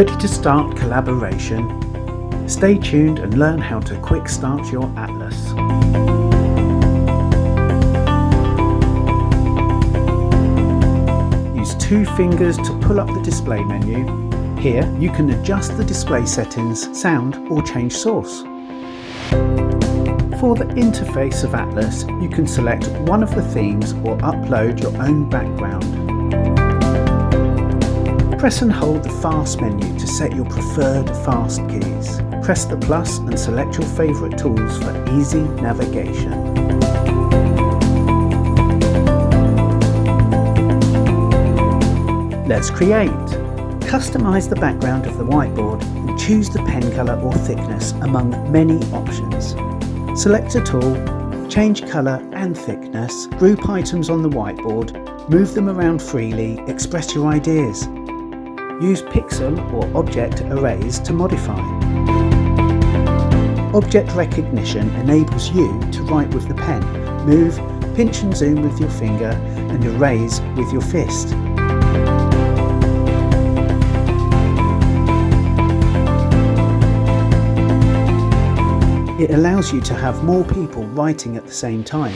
Ready to start collaboration? Stay tuned and learn how to quick start your atlas. Use 2 fingers to pull up the display menu. Here you can adjust the display settings, sound or change source. For the interface of Atlas, you can select one of the themes or upload your own background. Press and hold the fast menu to set your preferred fast keys. Press the plus and select your favourite tools for easy navigation. Let's create. Customise the background of the whiteboard and choose the pen colour or thickness among many options. Select a tool, change colour and thickness, group items on the whiteboard, move them around freely, express your ideas. Use pixel or object arrays to modify. Object recognition enables you to write with the pen, move, pinch and zoom with your finger and erase with your fist. It allows you to have more people writing at the same time.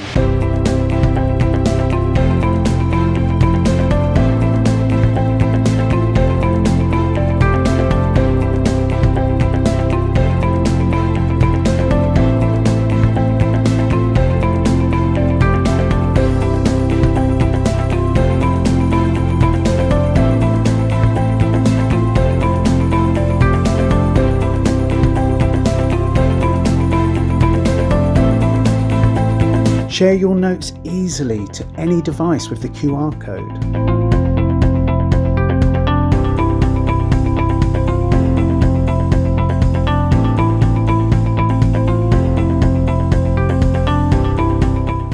Share your notes easily to any device with the QR code.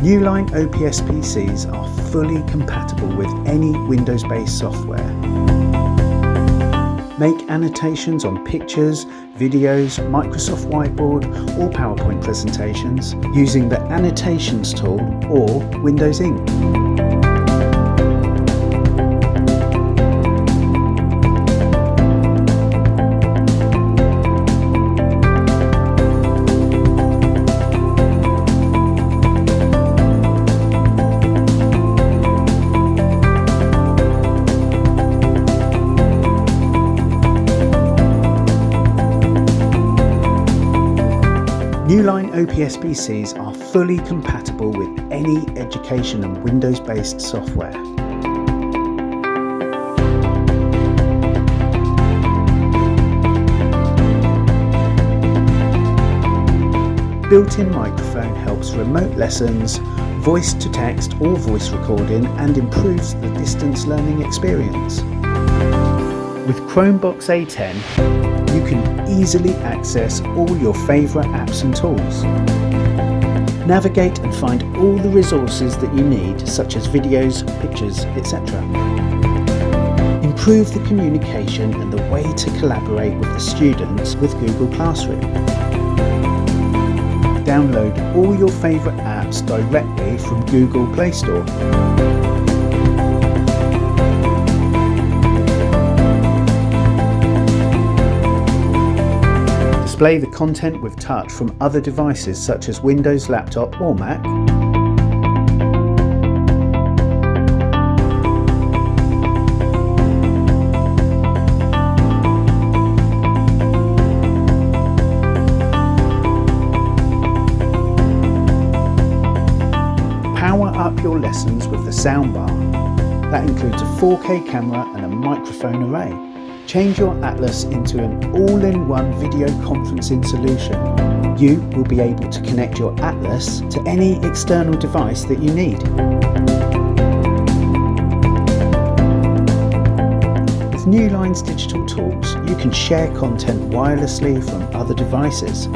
Newline OPS PCs are fully compatible with any Windows-based software. Make annotations on pictures, videos, Microsoft Whiteboard or PowerPoint presentations using the Annotations tool or Windows Ink. Newline OPS PCs are fully compatible with any education and Windows-based software. Built-in microphone helps remote lessons, voice to text or voice recording and improves the distance learning experience. With Chromebox A10, you can easily access all your favourite apps and tools. Navigate and find all the resources that you need, such as videos, pictures, etc. Improve the communication and the way to collaborate with the students with Google Classroom. Download all your favourite apps directly from Google Play Store. Display the content with touch from other devices such as Windows laptop or Mac. Power up your lessons with the soundbar. That includes a 4K camera and a microphone array. Change your Atlas into an all-in-one video conferencing solution. You will be able to connect your Atlas to any external device that you need. With Newline's digital tools, you can share content wirelessly from other devices.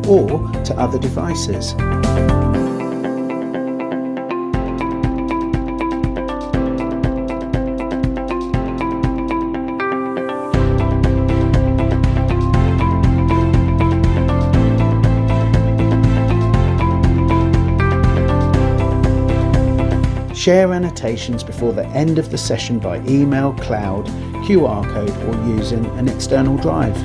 Or to other devices. Share annotations before the end of the session by email, cloud, QR code or using an external drive.